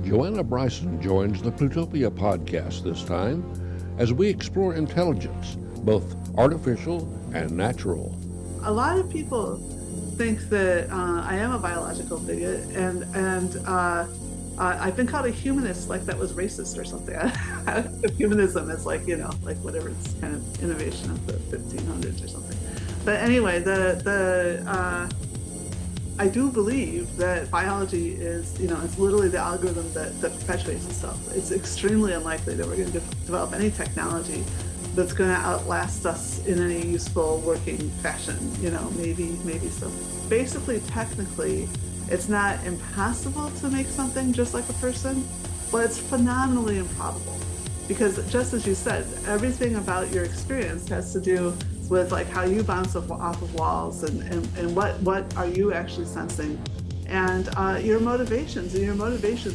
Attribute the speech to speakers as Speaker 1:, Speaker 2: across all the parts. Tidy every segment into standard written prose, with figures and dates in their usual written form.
Speaker 1: Joanna Bryson joins the Plutopia podcast this time as we explore intelligence, both artificial and natural.
Speaker 2: A lot of people think that I am a biological bigot, and I've been called a humanist, like that was racist or something. Humanism is like, like whatever, it's kind of innovation of the 1500s or something. But anyway, I do believe that biology is, it's literally the algorithm that perpetuates itself. It's extremely unlikely that we're going to develop any technology that's going to outlast us in any useful working fashion. Maybe so. Basically, technically, it's not impossible to make something just like a person, but it's phenomenally improbable. Because just as you said, everything about your experience has to do with like how you bounce off of walls and what are you actually sensing, and your motivations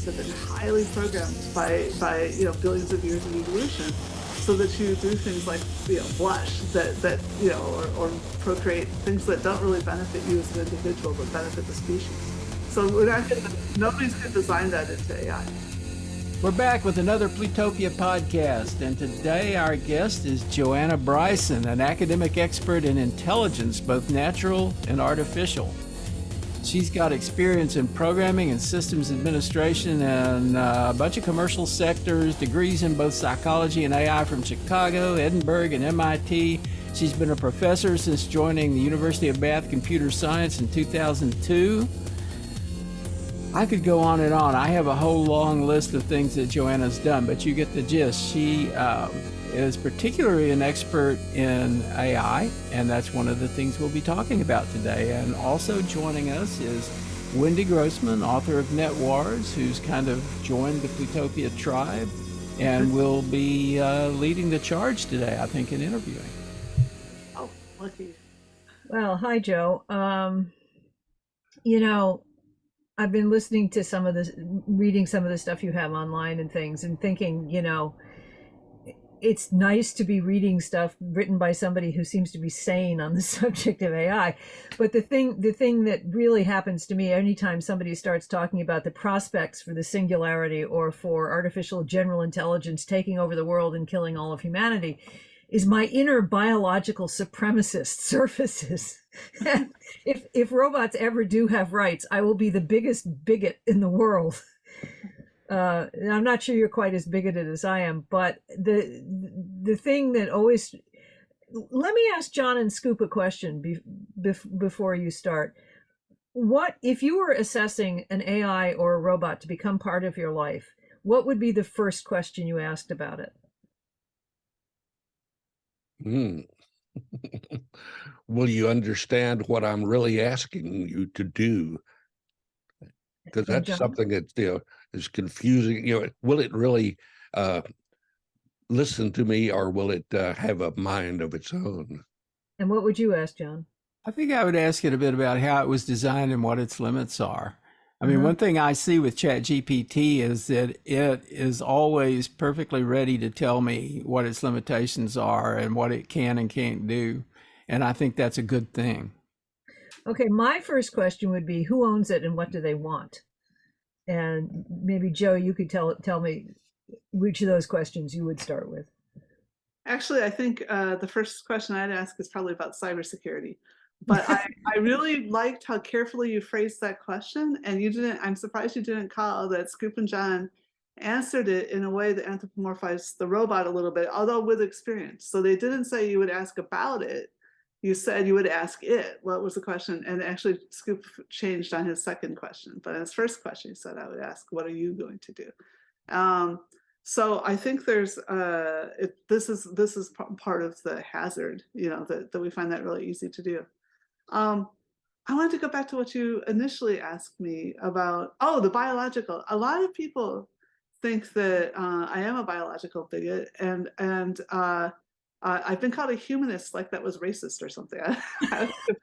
Speaker 2: have been highly programmed by billions of years of evolution, so that you do things like blush that or procreate, things that don't really benefit you as an individual but benefit the species. So nobody's going to design that into AI.
Speaker 3: We're back with another Plutopia podcast, and today our guest is Joanna Bryson, an academic expert in intelligence, both natural and artificial. She's got experience in programming and systems administration and a bunch of commercial sectors, degrees in both psychology and AI from Chicago, Edinburgh, and MIT. She's been a professor since joining the University of Bath Computer Science in 2002. I could go on and on. I have a whole long list of things that Joanna's done, but you get the gist. She is particularly an expert in AI, and that's one of the things we'll be talking about today. And also joining us is Wendy Grossman, author of Net Wars, who's kind of joined the Plutopia tribe and will be leading the charge today, I think, in interviewing.
Speaker 2: Oh, lucky.
Speaker 4: Well, hi, Joe. I've been listening to reading some of the stuff you have online and things, and thinking, it's nice to be reading stuff written by somebody who seems to be sane on the subject of AI. But the thing that really happens to me anytime somebody starts talking about the prospects for the singularity or for artificial general intelligence taking over the world and killing all of humanity is my inner biological supremacist surfaces. If robots ever do have rights, I will be the biggest bigot in the world. I'm not sure you're quite as bigoted as I am, but the thing that always... Let me ask John and Scoop a question before you start. What if you were assessing an AI or a robot to become part of your life, what would be the first question you asked about it?
Speaker 1: Will you understand what I'm really asking you to do? Because that's something that is confusing. Will it really listen to me, or will it have a mind of its own?
Speaker 4: And what would you ask, John?
Speaker 3: I think I would ask it a bit about how it was designed and what its limits are. I mean, one thing I see with ChatGPT is that it is always perfectly ready to tell me what its limitations are and what it can and can't do. And I think that's a good thing.
Speaker 4: Okay, my first question would be, who owns it and what do they want? And maybe, Joe, you could tell me which of those questions you would start with.
Speaker 2: Actually, I think the first question I'd ask is probably about cybersecurity. But I really liked how carefully you phrased that question, and I'm surprised you didn't call that Scoop and John answered it in a way that anthropomorphized the robot a little bit, although with experience. So they didn't say you would ask about it. You said you would ask it. What was the question? And actually, Scoop changed on his second question. But in his first question, he said, I would ask, what are you going to do? So I think there's this is part of the hazard, that we find that really easy to do. I wanted to go back to what you initially asked me about. Oh, the biological. A lot of people think that I am a biological bigot, and I've been called a humanist, like that was racist or something.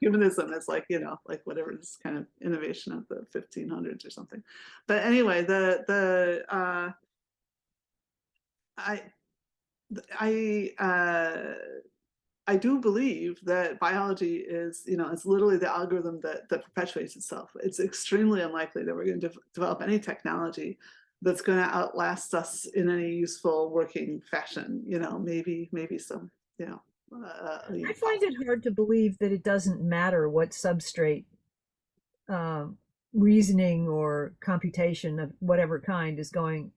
Speaker 2: Humanism is like, like whatever, this kind of innovation of the 1500s or something. But anyway, I do believe that biology is, it's literally the algorithm that perpetuates itself. It's extremely unlikely that we're going to develop any technology that's going to outlast us in any useful working fashion. Maybe some,
Speaker 4: I find it hard to believe that it doesn't matter what substrate reasoning or computation of whatever kind is going.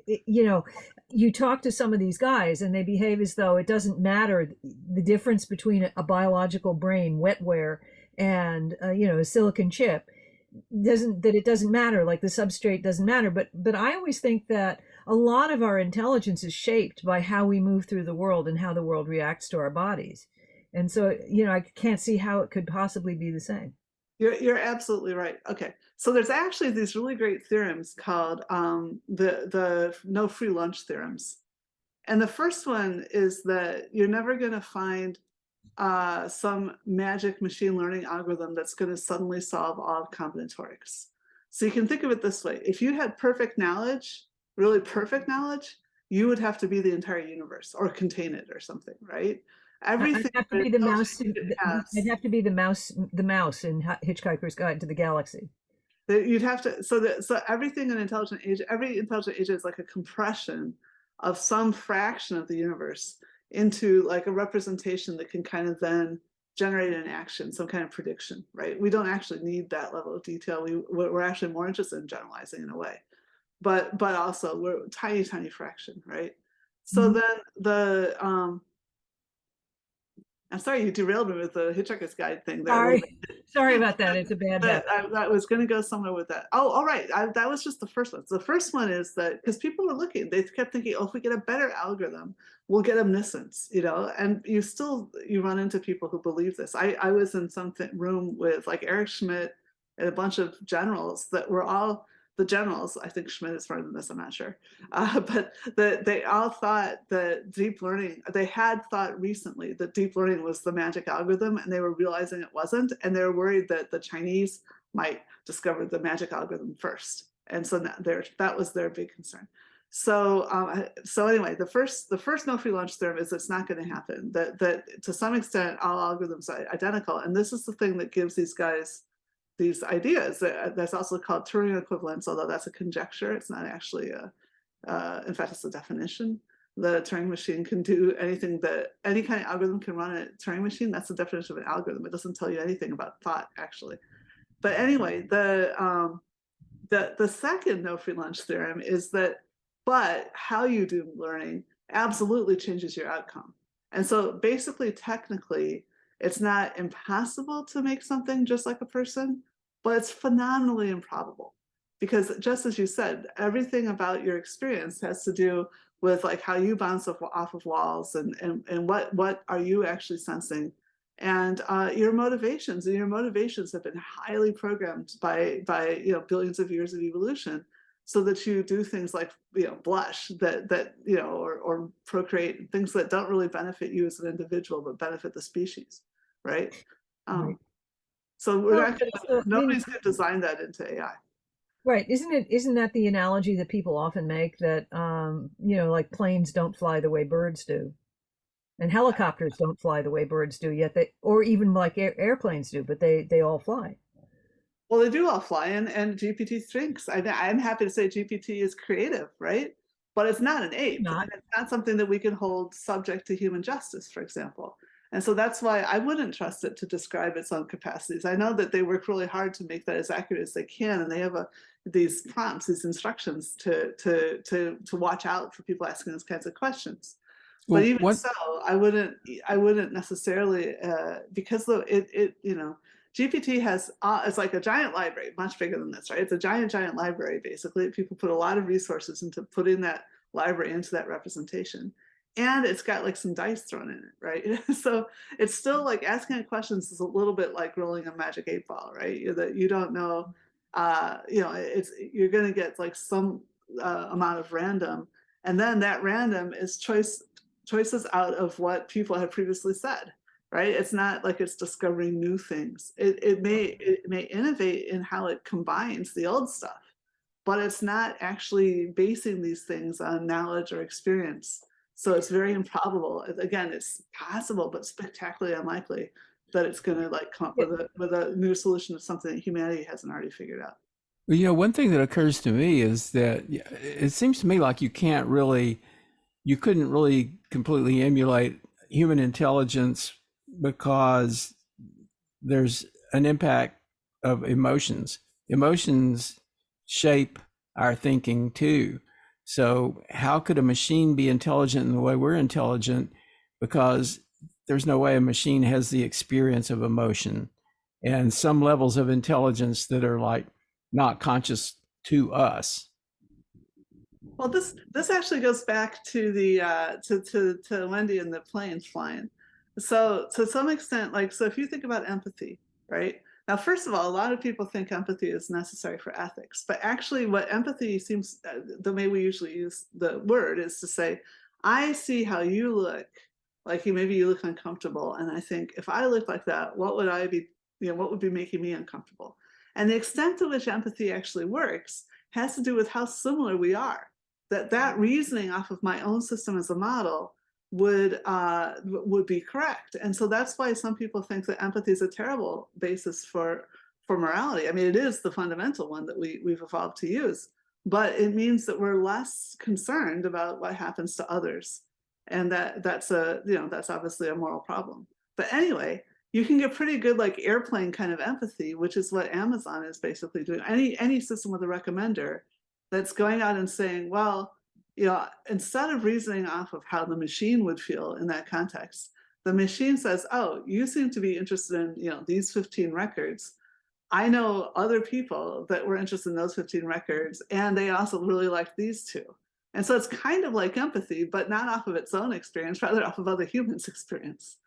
Speaker 4: You talk to some of these guys and they behave as though it doesn't matter the difference between a biological brain, wetware, and a silicon chip. It doesn't matter, like the substrate doesn't matter. But I always think that a lot of our intelligence is shaped by how we move through the world and how the world reacts to our bodies. And so, I can't see how it could possibly be the same.
Speaker 2: You're absolutely right. Okay, so there's actually these really great theorems called the no free lunch theorems, and the first one is that you're never going to find some magic machine learning algorithm that's going to suddenly solve all combinatorics. So you can think of it this way: if you had perfect knowledge, really perfect knowledge, you would have to be the entire universe or contain it or something, right? Everything.
Speaker 4: I'd have to be the mouse. I'd have to be the mouse in Hitchhiker's Guide to the Galaxy.
Speaker 2: You'd have to. So everything in intelligent age, every intelligent agent is like a compression of some fraction of the universe into like a representation that can kind of then generate an action, some kind of prediction, right? We don't actually need that level of detail. We're actually more interested in generalizing in a way, but also we're a tiny fraction, right? So then I'm sorry you derailed me with the Hitchhiker's Guide thing there.
Speaker 4: Sorry about that. It's a bad habit.
Speaker 2: I was going to go somewhere with that. Oh, all right. That was just the first one. So the first one is that because people were looking, they kept thinking, oh, if we get a better algorithm, we'll get omniscience, and you run into people who believe this. I was in some room with like Eric Schmidt and a bunch of generals that were all the generals. I think Schmidt is smarter than this, I'm not sure. But they all thought that deep learning, they had thought recently that deep learning was the magic algorithm, and they were realizing it wasn't. And they were worried that the Chinese might discover the magic algorithm first. And so that was their big concern. So anyway, the first no free lunch theorem is it's not going to happen, that to some extent all algorithms are identical. And this is the thing that gives these guys these ideas. That's also called Turing equivalence, although that's a conjecture. It's not actually in fact, it's a definition. The Turing machine can do anything that any kind of algorithm can run a Turing machine. That's the definition of an algorithm. It doesn't tell you anything about thought, actually. But anyway, the second no free lunch theorem is that, but how you do learning absolutely changes your outcome. And so basically, technically, it's not impossible to make something just like a person, but it's phenomenally improbable, because just as you said, everything about your experience has to do with like how you bounce off of walls and what are you actually sensing, and your motivations have been highly programmed by billions of years of evolution, so that you do things like blush or procreate, things that don't really benefit you as an individual but benefit the species, right?
Speaker 4: Right.
Speaker 2: So nobody's going to design that into AI.
Speaker 4: Right. Isn't that the analogy that people often make, that like planes don't fly the way birds do, and helicopters don't fly the way birds do, yet or even like airplanes do, but they all fly.
Speaker 2: Well, they do all fly, and GPT thinks. I'm happy to say GPT is creative, right? But it's not an ape. And it's not something that we can hold subject to human justice, for example. And so that's why I wouldn't trust it to describe its own capacities. I know that they work really hard to make that as accurate as they can, and they have these prompts, these instructions to watch out for people asking those kinds of questions. But even so, I wouldn't necessarily because GPT has it's like a giant library, much bigger than this, right? It's a giant library, basically. People put a lot of resources into putting that library into that representation. And it's got like some dice thrown in it, right? So it's still like asking it questions is a little bit like rolling a magic 8-ball, right? That you don't know, you're going to get like some amount of random, and then that random is choices out of what people have previously said, right? It's not like it's discovering new things. It may innovate in how it combines the old stuff, but it's not actually basing these things on knowledge or experience. So it's very improbable. Again, it's possible, but spectacularly unlikely that it's going to like come up with a new solution to something that humanity hasn't already figured out.
Speaker 3: Well, one thing that occurs to me is that it seems to me like you couldn't really completely emulate human intelligence because there's an impact of emotions. Emotions shape our thinking too. So how could a machine be intelligent in the way we're intelligent? Because there's no way a machine has the experience of emotion and some levels of intelligence that are like not conscious to us.
Speaker 2: Well, this actually goes back to the to Wendy and the planes flying. So to some extent, like, so if you think about empathy, right? Now, first of all, a lot of people think empathy is necessary for ethics, but actually what empathy seems, the way we usually use the word is to say, I see how you look, like maybe you look uncomfortable. And I think if I look like that, what would I be, what would be making me uncomfortable? And the extent to which empathy actually works has to do with how similar we are. That reasoning off of my own system as a model would be correct. And so that's why some people think that empathy is a terrible basis for morality. I mean, it is the fundamental one that we've evolved to use, but it means that we're less concerned about what happens to others. And that's obviously a moral problem. But anyway, you can get pretty good like airplane kind of empathy, which is what Amazon is basically doing. Any system with a recommender that's going out and saying, well, instead of reasoning off of how the machine would feel in that context, the machine says, oh, you seem to be interested in, these 15 records. I know other people that were interested in those 15 records, and they also really liked these two. And so it's kind of like empathy, but not off of its own experience, rather off of other humans' experience.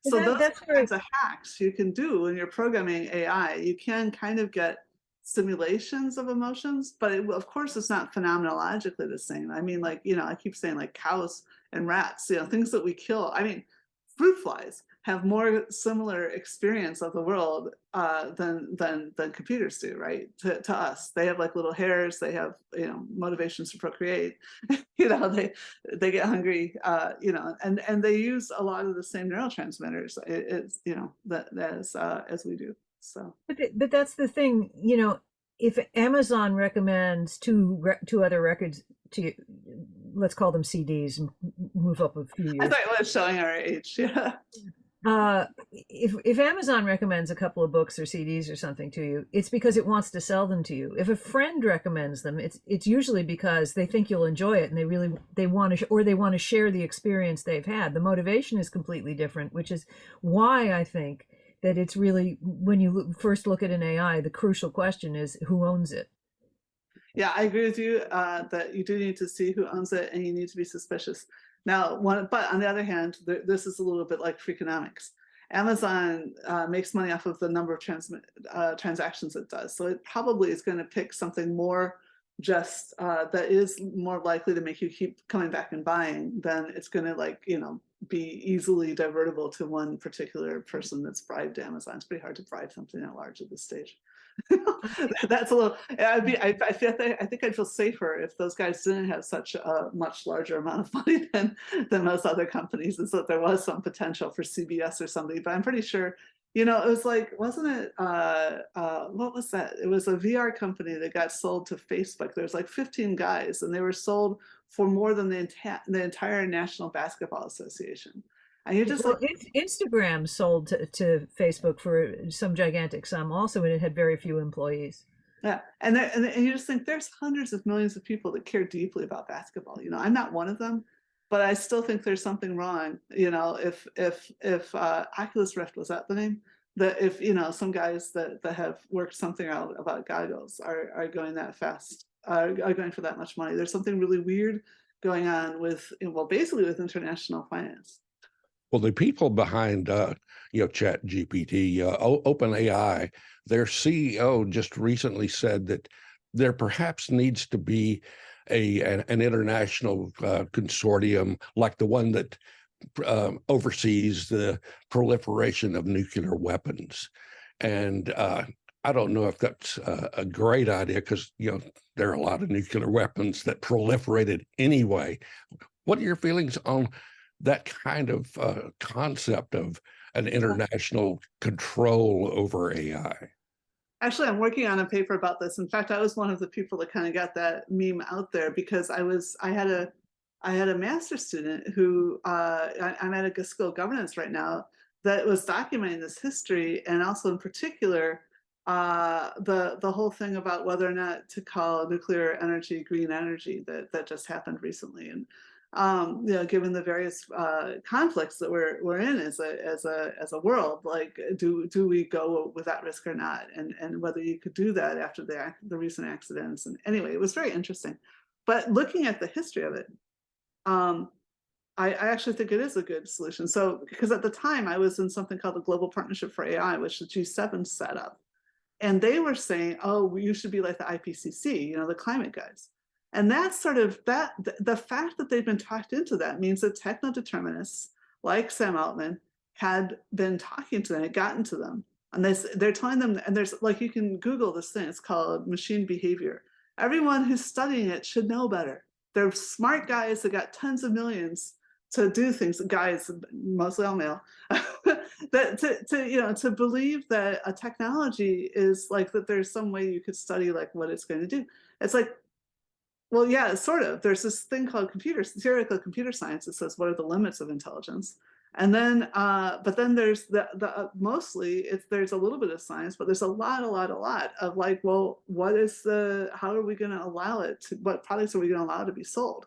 Speaker 2: So that's kinds of hacks you can do when you're programming AI. You can kind of get simulations of emotions, but of course it's not phenomenologically the same. I mean, like, I keep saying like cows and rats, things that we kill. I mean, fruit flies have more similar experience of the world than computers do, right? To us, they have like little hairs, they have motivations to procreate, they get hungry, and they use a lot of the same neurotransmitters, as we do. So,
Speaker 4: but that's the thing, if Amazon recommends two other records to you, let's call them CDs, and move up a few years.
Speaker 2: I thought it was showing our age. Yeah.
Speaker 4: If Amazon recommends a couple of books or CDs or something to you, it's because it wants to sell them to you. If a friend recommends them, it's usually because they think you'll enjoy it and they want to, or they want to share the experience they've had. The motivation is completely different, which is why I think that it's really, when you first look at an AI, the crucial question is who owns it.
Speaker 2: Yeah, I agree with you that you do need to see who owns it, and you need to be suspicious. Now, but on the other hand, this is a little bit like Freakonomics. Amazon makes money off of the number of transactions it does. So it probably is going to pick something more just that is more likely to make you keep coming back and buying than it's going to be easily divertible to one particular person that's bribed Amazon. It's pretty hard to bribe something that large at this stage. That's a little. I think I'd feel safer if those guys didn't have such a much larger amount of money than most other companies, and so there was some potential for CBS or something. But I'm pretty sure, it was like, wasn't it? What was that? It was a VR company that got sold to Facebook. There was like 15 guys, and they were sold for more than the entire National Basketball Association. And you're just
Speaker 4: Instagram sold to Facebook for some gigantic sum also, and it had very few employees.
Speaker 2: Yeah, and you just think there's hundreds of millions of people that care deeply about basketball. I'm not one of them, but I still think there's something wrong. If Oculus Rift, was that the name? That if some guys that have worked something out about goggles are going that fast, are going for that much money. There's something really weird going on with basically with international finance.
Speaker 1: Well, the people behind, Chat GPT, OpenAI, their CEO just recently said that there perhaps needs to be an international consortium like the one that oversees the proliferation of nuclear weapons. And I don't know if that's a great idea because, there are a lot of nuclear weapons that proliferated anyway. What are your feelings on that kind of concept of an international control over AI?
Speaker 2: Actually, I'm working on a paper about this. In fact, I was one of the people that kind of got that meme out there because I had a master's student who I'm at a school of governance right now that was documenting this history, and also in particular the whole thing about whether or not to call nuclear energy green energy that just happened recently. And you know, given the various conflicts that we're in as a world, like do we go with that risk or not, and whether you could do that after the recent accidents. And anyway, it was very interesting. But looking at the history of it, I actually think it is a good solution. So because at the time I was in something called the Global Partnership for AI, which the G7 set up, and they were saying, oh, you should be like the IPCC, you know, the climate guys. And that's sort of that the fact that they've been talked into that means that techno-determinists like Sam Altman had been talking to them, had gotten to them. And they're telling them, and there's like, you can Google this thing, it's called machine behavior. Everyone who's studying it should know better. They're smart guys that got tons of millions to do things, guys, mostly all male, that to you know, to believe that a technology is like that there's some way you could study like what it's going to do. It's like, well, yeah, sort of. There's this thing called theoretical computer science that says what are the limits of intelligence, and then, but then there's mostly there's a little bit of science, but there's a lot of like, well, how are we going to allow it to? What products are we going to allow to be sold,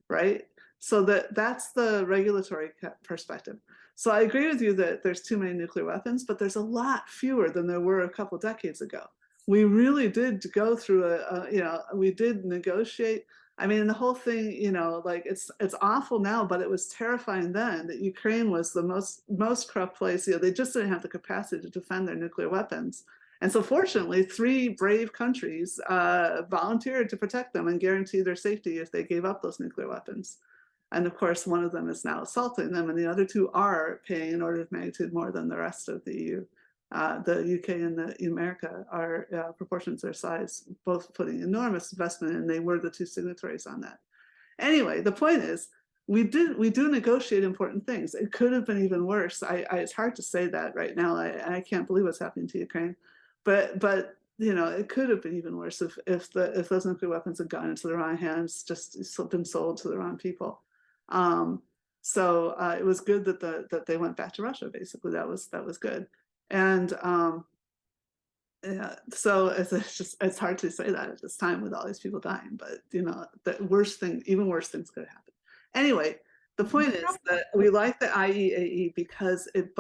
Speaker 2: right? So that's the regulatory perspective. So I agree with you that there's too many nuclear weapons, but there's a lot fewer than there were a couple decades ago. We really did go through you know, we did negotiate. I mean, the whole thing, you know, like it's awful now, but it was terrifying then that Ukraine was the most corrupt place. You know, they just didn't have the capacity to defend their nuclear weapons. And so fortunately, 3 brave countries volunteered to protect them and guarantee their safety if they gave up those nuclear weapons. And of course, one of them is now assaulting them, and the other 2 are paying an order of magnitude more than the rest of the EU. The UK and the America are proportions their size, both putting enormous investment in, and they were the 2 signatories on that. Anyway, the point is, we do negotiate important things. It could have been even worse. It's hard to say that right now. I can't believe what's happening to Ukraine, but you know, it could have been even worse if those nuclear weapons had gone into the wrong hands, just been sold to the wrong people. So it was good that they went back to Russia. Basically, that was good. And yeah, so it's hard to say that at this time with all these people dying, but you know, even worse things could happen. Anyway, the point is that we like the IEAE because it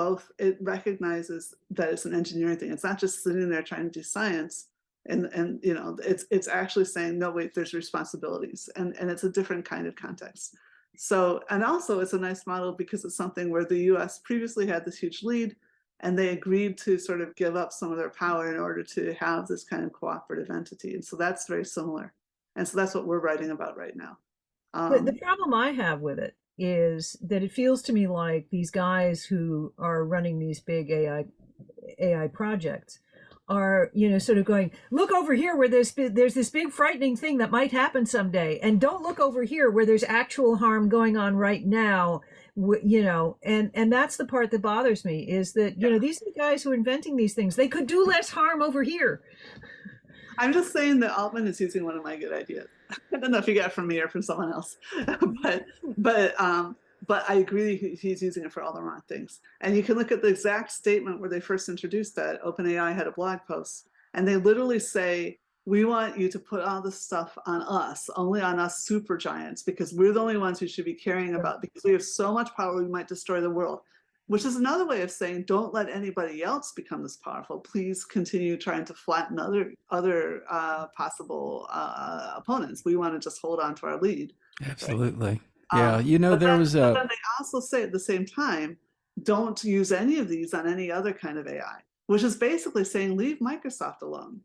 Speaker 2: recognizes that it's an engineering thing. It's not just sitting there trying to do science, and you know, it's actually saying, no, wait, there's responsibilities, and it's a different kind of context. So, and also it's a nice model because it's something where the US previously had this huge lead, and they agreed to sort of give up some of their power in order to have this kind of cooperative entity. And so that's very similar. And so that's what we're writing about right now.
Speaker 4: The problem I have with it is that it feels to me like these guys who are running these big AI projects are, you know, sort of going, look over here where there's this big frightening thing that might happen someday, and don't look over here where there's actual harm going on right now, you know. And that's the part that bothers me, is that, you know, these are the guys who are inventing these things. They could do less harm over here.
Speaker 2: I'm just saying that Altman is using one of my good ideas. I don't know if you got it from me or from someone else, but I agree he's using it for all the wrong things. And you can look at the exact statement where they first introduced that. OpenAI had a blog post, and they literally say, we want you to put all this stuff on us, only on us super giants, because we're the only ones who should be caring about, because we have so much power, we might destroy the world. Which is another way of saying, don't let anybody else become this powerful. Please continue trying to flatten other possible opponents. We want to just hold on to our lead.
Speaker 3: Absolutely.
Speaker 2: Right?
Speaker 3: Yeah, you know, there was
Speaker 2: but then they also say at the same time, don't use any of these on any other kind of AI, which is basically saying, leave Microsoft alone,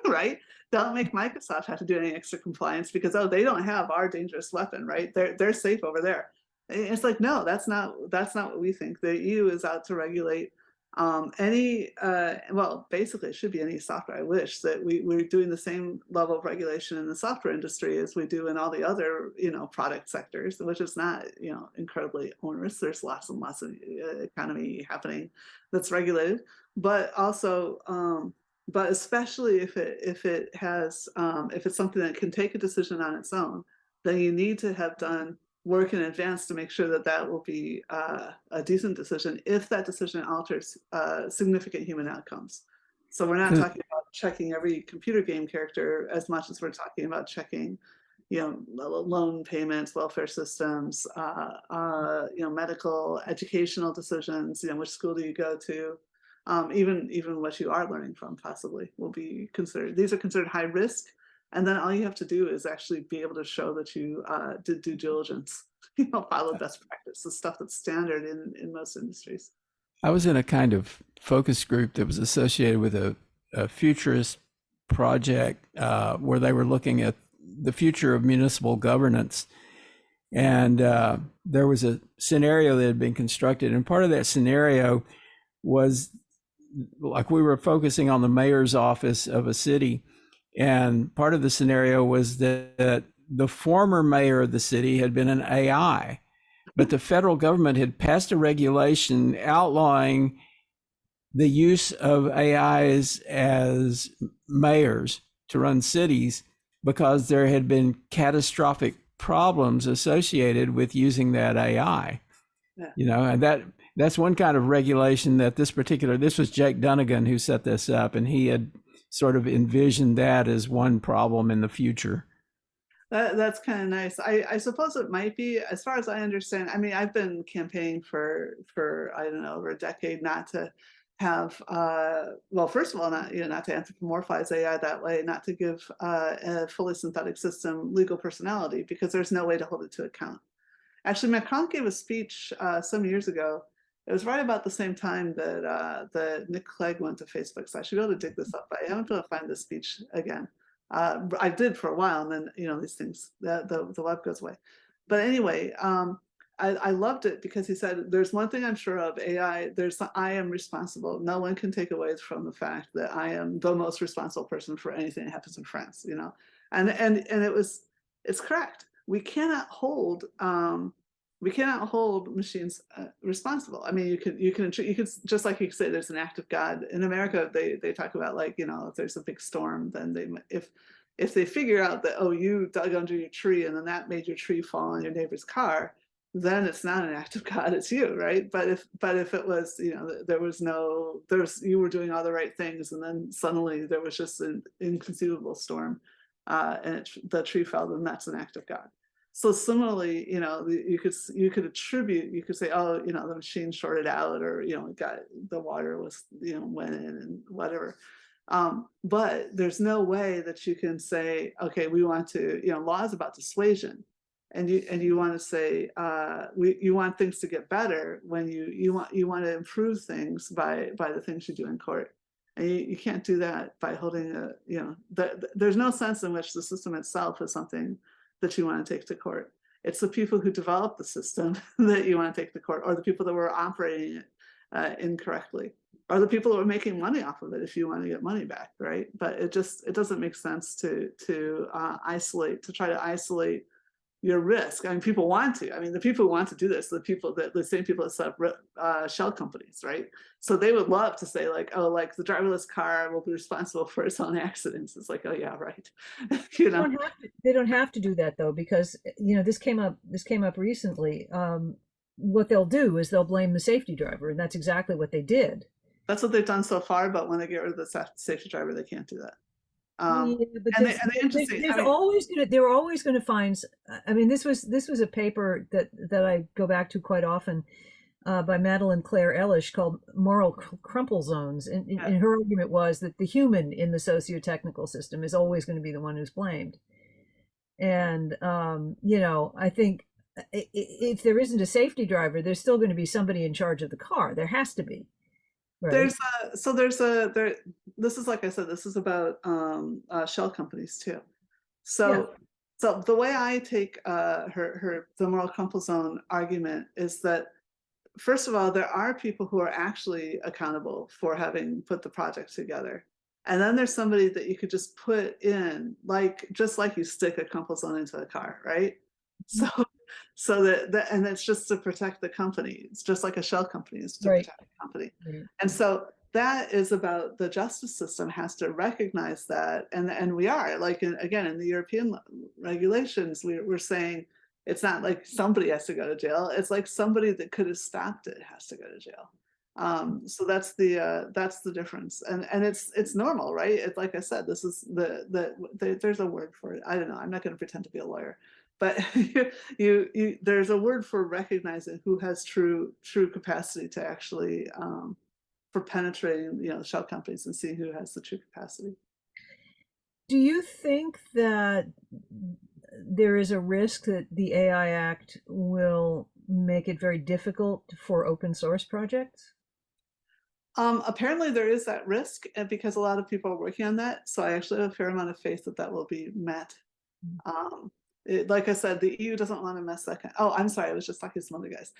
Speaker 2: right? Don't make Microsoft have to do any extra compliance because, oh, they don't have our dangerous weapon, right? They're safe over there. It's like, no, that's not what we think. The EU is out to regulate well, basically it should be any software. I wish that we're doing the same level of regulation in the software industry as we do in all the other, you know, product sectors, which is not, you know, incredibly onerous. There's lots and lots of economy happening that's regulated, but also but especially if it has if it's something that can take a decision on its own, then you need to have done work in advance to make sure that that will be a decent decision if that decision alters significant human outcomes. So we're not talking about checking every computer game character as much as we're talking about checking, loan payments, welfare systems, medical, educational decisions. Which school do you go to? Even what you are learning from possibly will be considered. These are considered high risk, and then all you have to do is actually be able to show that you did due diligence, follow best practice, the stuff that's standard in most industries.
Speaker 3: I was in a kind of focus group that was associated with a futurist project where they were looking at the future of municipal governance. And there was a scenario that had been constructed. And part of that scenario was like we were focusing on the mayor's office of a city. And part of the scenario was that the former mayor of the city had been an AI, but the federal government had passed a regulation outlawing the use of AIs as mayors to run cities because there had been catastrophic problems associated with using that AI. Yeah. And that's one kind of regulation that this was Jake Dunnigan who set this up, and he had sort of envisioned that as one problem in the future.
Speaker 2: That's kind of nice. I suppose it might be, as far as I understand. I mean, I've been campaigning for I don't know, over a decade not to have well, first of all, not to anthropomorphize AI that way, not to give a fully synthetic system legal personality, because there's no way to hold it to account. Actually, Macron gave a speech some years ago. It was right about the same time that Nick Clegg went to Facebook. So I should be able to dig this up, but I haven't been able to find this speech again. I did for a while, and then these things, the web goes away. But anyway, I loved it because he said, "There's one thing I'm sure of, AI. I am responsible. No one can take away from the fact that I am the most responsible person for anything that happens in France." And it's correct. We cannot hold machines responsible. I mean, you could just like you could say there's an act of God. In America, they talk about, like, if there's a big storm, then if they figure out that, oh, you dug under your tree and then that made your tree fall on your neighbor's car, then it's not an act of God, it's you, right? But if it was, you were doing all the right things, and then suddenly there was just an inconceivable storm, and the tree fell, then that's an act of God. So similarly, you could say, oh, the machine shorted out, or got the water was went in and whatever. But there's no way that you can say, okay, we want to, law is about dissuasion, and you want to say you want things to get better when you want to improve things by the things you do in court. And you can't do that by holding there's no sense in which the system itself is something that you want to take to court. It's the people who developed the system that you want to take to court, or the people that were operating it incorrectly, or the people that were making money off of it if you want to get money back, right? But it doesn't make sense to try to isolate your risk. I mean, people want to. I mean, the people who want to do this, the same people that set up shell companies, right? So they would love to say, like, oh, like the driverless car will be responsible for its own accidents. It's like, oh yeah, right.
Speaker 4: They don't have to do that though, because this came up recently. What they'll do is they'll blame the safety driver, and that's exactly what they did.
Speaker 2: That's what they've done so far, but when they get rid of the safety driver, they can't do that.
Speaker 4: They're always going to find. I mean, this was a paper that I go back to quite often by Madeline Claire Ellish called "Moral Crumple Zones," and her argument was that the human in the socio-technical system is always going to be the one who's blamed. And I think if there isn't a safety driver, there's still going to be somebody in charge of the car. There has to be. Right.
Speaker 2: This is, like I said, this is about shell companies too. So the way I take the moral crumple zone argument is that, first of all, there are people who are actually accountable for having put the project together. And then there's somebody that you could just put in, just like you stick a crumple zone into a car, right? Mm-hmm. So and it's just to protect the company. It's just like a shell company is to protect the company. Mm-hmm. And so that is about the justice system has to recognize that, and we are like again in the European regulations, we're saying it's not like somebody has to go to jail. It's like somebody that could have stopped it has to go to jail. So that's the difference, and it's normal, right? It's like I said, this is there's a word for it. I don't know. I'm not going to pretend to be a lawyer, but there's a word for recognizing who has true capacity to actually for penetrating, shell companies and seeing who has the true capacity.
Speaker 4: Do you think that there is a risk that the AI Act will make it very difficult for open source projects?
Speaker 2: Apparently there is that risk, and because a lot of people are working on that. So I actually have a fair amount of faith that that will be met. Like I said, the EU doesn't want to mess that. Oh, I'm sorry. I was just talking to some other guys.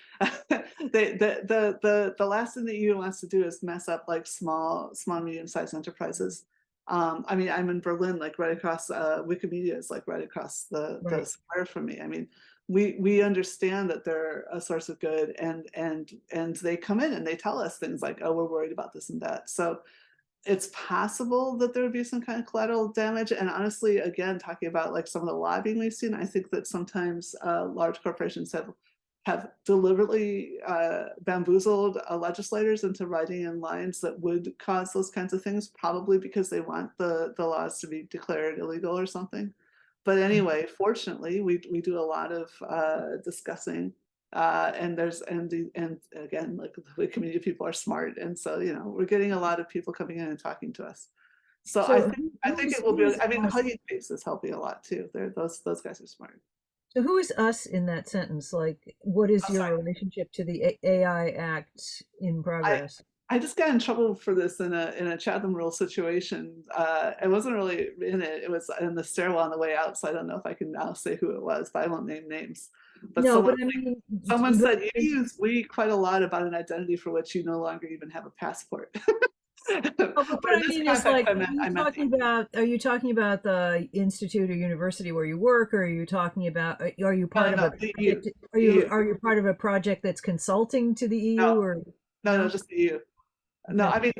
Speaker 2: The last thing the EU wants to do is mess up like small, medium-sized enterprises. I mean, I'm in Berlin, like right across. Wikimedia is like right across the square from me. I mean, we understand that they're a source of good, and they come in and they tell us things like, oh, we're worried about this and that. So it's possible that there would be some kind of collateral damage. And honestly, again, talking about like some of the lobbying we've seen, I think that sometimes large corporations have deliberately bamboozled legislators into writing in lines that would cause those kinds of things, probably because they want the laws to be declared illegal or something. But anyway, fortunately, we do a lot of discussing. And again, like the community people are smart, and so we're getting a lot of people coming in and talking to us. So I think it will be. I mean, Hugging Face is helping a lot too. Those guys are smart.
Speaker 4: So who is us in that sentence? Like, what is your relationship to the AI Act in progress?
Speaker 2: I just got in trouble for this in a Chatham Rule situation. I wasn't really in it. It was in the stairwell on the way out. So I don't know if I can now say who it was, but I won't name names. But
Speaker 4: no,
Speaker 2: someone said you use "we" quite a lot about an identity for which you no longer even have a passport.
Speaker 4: But I mean, it's like, are you talking about the institute or university where you work, or are you talking about, are you part of are you part of a project that's consulting to the EU?
Speaker 2: No, just the EU. No, I mean,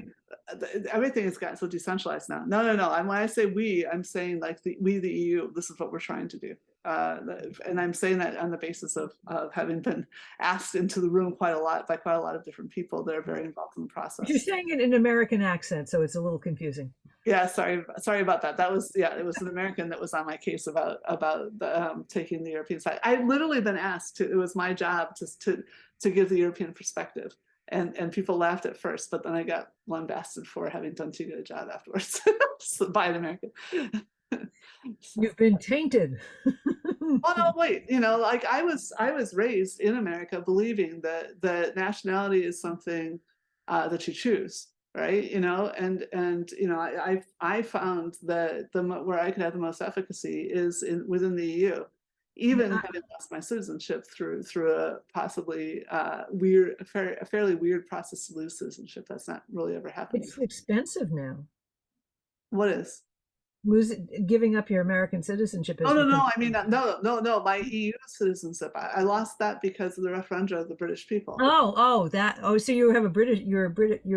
Speaker 2: everything has gotten so decentralized now. No. When I say we, I'm saying like we, the EU, this is what we're trying to do. And I'm saying that on the basis of having been asked into the room quite a lot by quite a lot of different people that are very involved in the process.
Speaker 4: You're saying it in an American accent, so it's a little confusing.
Speaker 2: Yeah, sorry about that. That was, it was an American that was on my case about the, taking the European side. I've literally been asked to. It was my job to give the European perspective. And people laughed at first, but then I got lambasted for having done too good a job afterwards by an American.
Speaker 4: You've been tainted.
Speaker 2: Oh no, wait. Like I was raised in America believing that nationality is something that you choose, right? And I found that where I could have the most efficacy is within the EU. Even having lost my citizenship through a possibly weird, a fairly weird process to lose citizenship. That's not really ever happened.
Speaker 4: It's expensive now.
Speaker 2: What is?
Speaker 4: Giving up your American citizenship.
Speaker 2: No. I mean, no. My EU citizenship. I lost that because of the referendum of the British people.
Speaker 4: So you have you're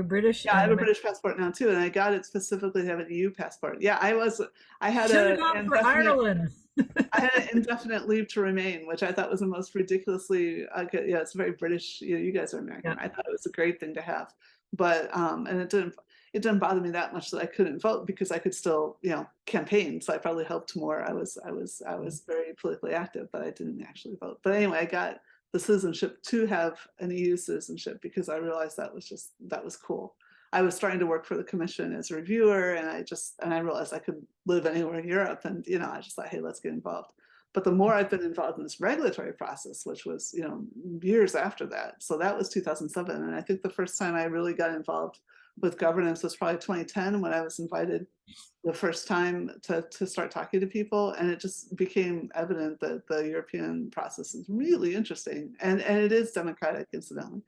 Speaker 4: British.
Speaker 2: Yeah, I have a British passport now too, and I got it specifically to have an EU passport. Yeah, I had
Speaker 4: for Ireland.
Speaker 2: I had an indefinite leave to remain, which I thought was the most ridiculously. It's very British. You guys are American. Yeah. I thought it was a great thing to have, but and it didn't bother me that much that I couldn't vote because I could still campaign. So I probably helped more. I was very politically active, but I didn't actually vote. But anyway, I got the citizenship to have an EU citizenship because I realized that was cool. I was trying to work for the commission as a reviewer, and I realized I could live anywhere in Europe, and I just thought, hey, let's get involved. But the more I've been involved in this regulatory process, which was years after that, so that was 2007, and I think the first time I really got involved with governance was probably 2010 when I was invited the first time to start talking to people, and it just became evident that the European process is really interesting, and it is democratic, incidentally.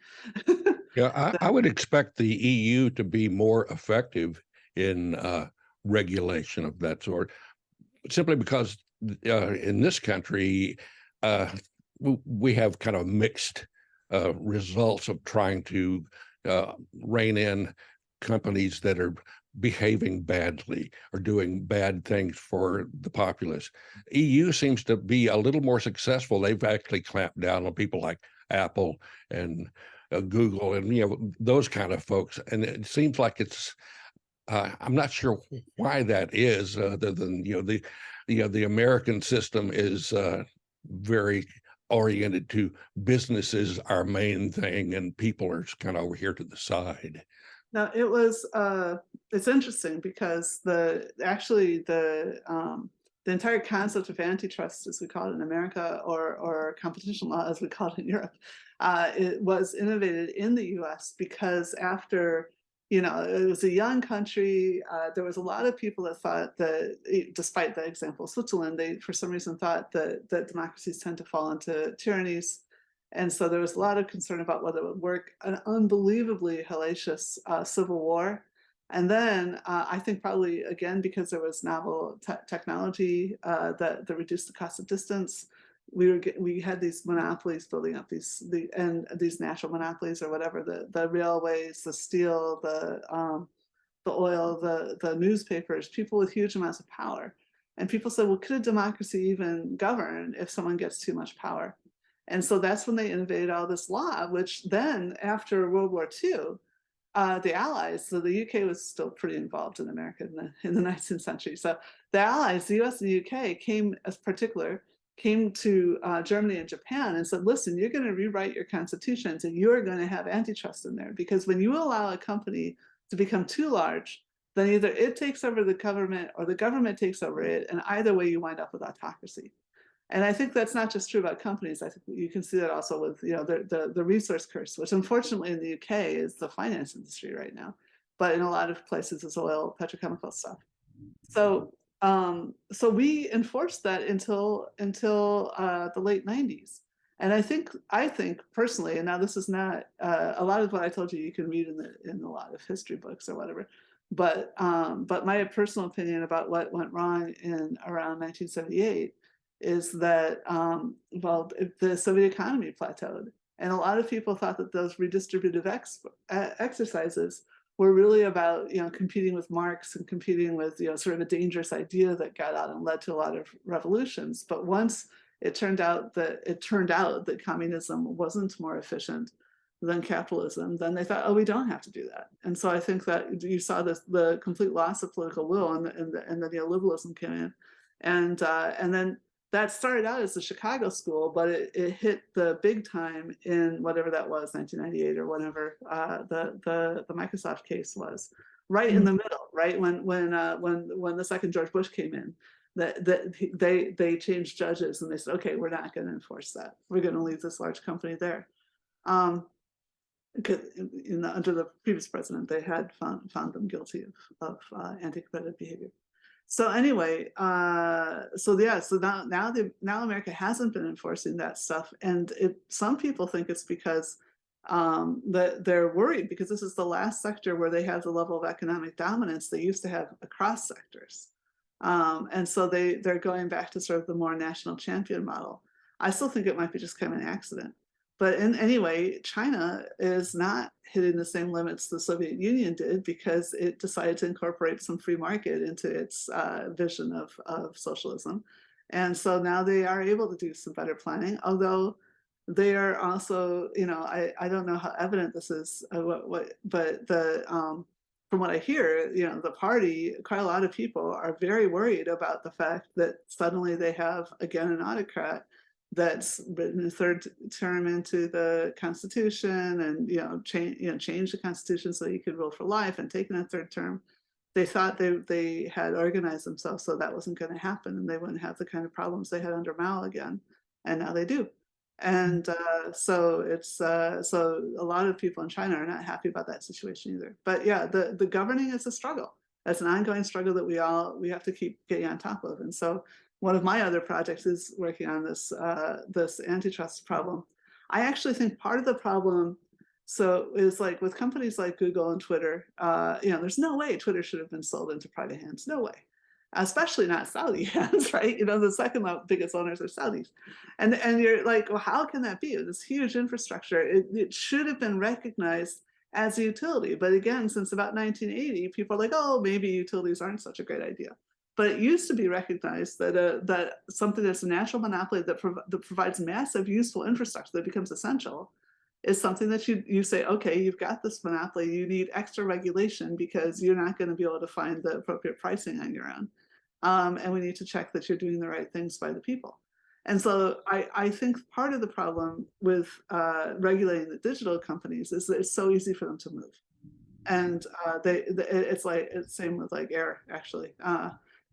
Speaker 1: Yeah, I would expect the EU to be more effective in regulation of that sort, simply because in this country we have kind of mixed results of trying to rein in companies that are behaving badly or doing bad things for the populace. EU seems to be a little more successful. They've actually clamped down on people like Apple and Google and those kind of folks. And it seems like it's I'm not sure why that is, other than the American system is very oriented to businesses, our main thing, and people are kind of over here to the side.
Speaker 2: Now it was it's interesting because the entire concept of antitrust, as we call it in America, or competition law, as we call it in Europe, it was innovated in the U.S. because after, it was a young country. There was a lot of people that thought that, despite the example of Switzerland, they for some reason thought that democracies tend to fall into tyrannies. And so there was a lot of concern about whether it would work. An unbelievably hellacious civil war. And then I think probably, again, because there was novel technology that reduced the cost of distance, we had these monopolies building up, these natural monopolies or whatever, the railways, the steel, the oil, the newspapers, people with huge amounts of power. And people said, well, could a democracy even govern if someone gets too much power? And so that's when they innovated all this law, which then after World War II, the Allies, so the UK was still pretty involved in America in the 19th century. So the Allies, the US and the UK came to Germany and Japan and said, listen, you're going to rewrite your constitutions and you're going to have antitrust in there, because when you allow a company to become too large, then either it takes over the government or the government takes over it, and either way you wind up with autocracy. And I think that's not just true about companies. I think you can see that also with the resource curse, which unfortunately in the UK is the finance industry right now, but in a lot of places it's oil, petrochemical stuff. So so we enforced that until the late 90s. And I think personally, and now this is not a lot of what I told you, you can read in a lot of history books or whatever. But my personal opinion about what went wrong in around 1978 is that, the Soviet economy plateaued. And a lot of people thought that those redistributive exercises were really about, competing with Marx and competing with, sort of a dangerous idea that got out and led to a lot of revolutions. But once it turned out that communism wasn't more efficient than capitalism, then they thought, oh, we don't have to do that. And so I think that you saw the complete loss of political will, and the neoliberalism came in. And then that started out as the Chicago school, but it hit the big time in whatever that was, 1998 or whenever the Microsoft case was, right in the middle, right when the second George Bush came in, that they changed judges and they said, okay, we're not going to enforce that. We're going to leave this large company there. Under the previous president, they had found them guilty of anti-competitive behavior. So anyway, so now America hasn't been enforcing that stuff, and some people think it's because that they're worried because this is the last sector where they have the level of economic dominance they used to have across sectors, and so they're going back to sort of the more national champion model. I still think it might be just kind of an accident. But anyway, China is not hitting the same limits the Soviet Union did because it decided to incorporate some free market into its vision of socialism. And so now they are able to do some better planning, although they are also, I don't know how evident this is, but from what I hear, the party, quite a lot of people are very worried about the fact that suddenly they have, again, an autocrat that's written a third term into the Constitution and change the Constitution so you could rule for life, and taking a third term. They thought they had organized themselves so that wasn't going to happen, and they wouldn't have the kind of problems they had under Mao again, and now they do. And so it's so a lot of people in China are not happy about that situation either. But yeah, the governing is a struggle. That's an ongoing struggle that we have to keep getting on top of. And so one of my other projects is working on this antitrust problem. I actually think part of the problem, so is like with companies like Google and Twitter, there's no way Twitter should have been sold into private hands, no way, especially not Saudi hands, right? The second biggest owners are Saudis, and you're like, well, how can that be? This huge infrastructure, it should have been recognized as a utility. But again, since about 1980, people are like, oh, maybe utilities aren't such a great idea. But it used to be recognized that that something that's a natural monopoly that provides massive useful infrastructure that becomes essential is something that you say, okay, you've got this monopoly, you need extra regulation because you're not going to be able to find the appropriate pricing on your own. And we need to check that you're doing the right things by the people. And so I think part of the problem with regulating the digital companies is that it's so easy for them to move. And it's like, it's same with like air, actually.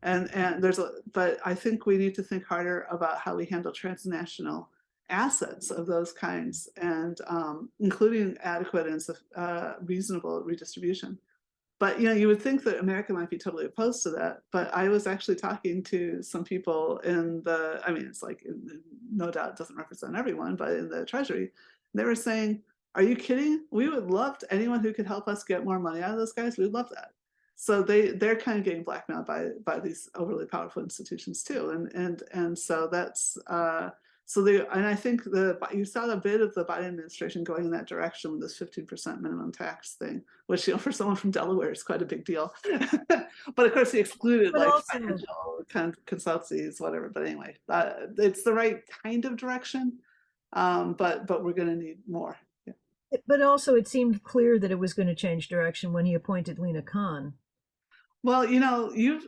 Speaker 2: But I think we need to think harder about how we handle transnational assets of those kinds, and including adequate and reasonable redistribution. But you would think that America might be totally opposed to that. But I was actually talking to some people in the, I mean, it's like, no doubt it doesn't represent everyone, but in the Treasury, they were saying, are you kidding? We would love anyone who could help us get more money out of those guys. We'd love that. So they're kind of getting blackmailed by these overly powerful institutions too. And so that's, and I think you saw a bit of the Biden administration going in that direction with this 15% minimum tax thing, which for someone from Delaware is quite a big deal. But of course, he excluded
Speaker 4: But
Speaker 2: like
Speaker 4: also,
Speaker 2: financial consultancies, whatever. But anyway, it's the right kind of direction, but we're going to need more. Yeah.
Speaker 4: but also, it seemed clear that it was going to change direction when he appointed Lena Khan.
Speaker 2: Well,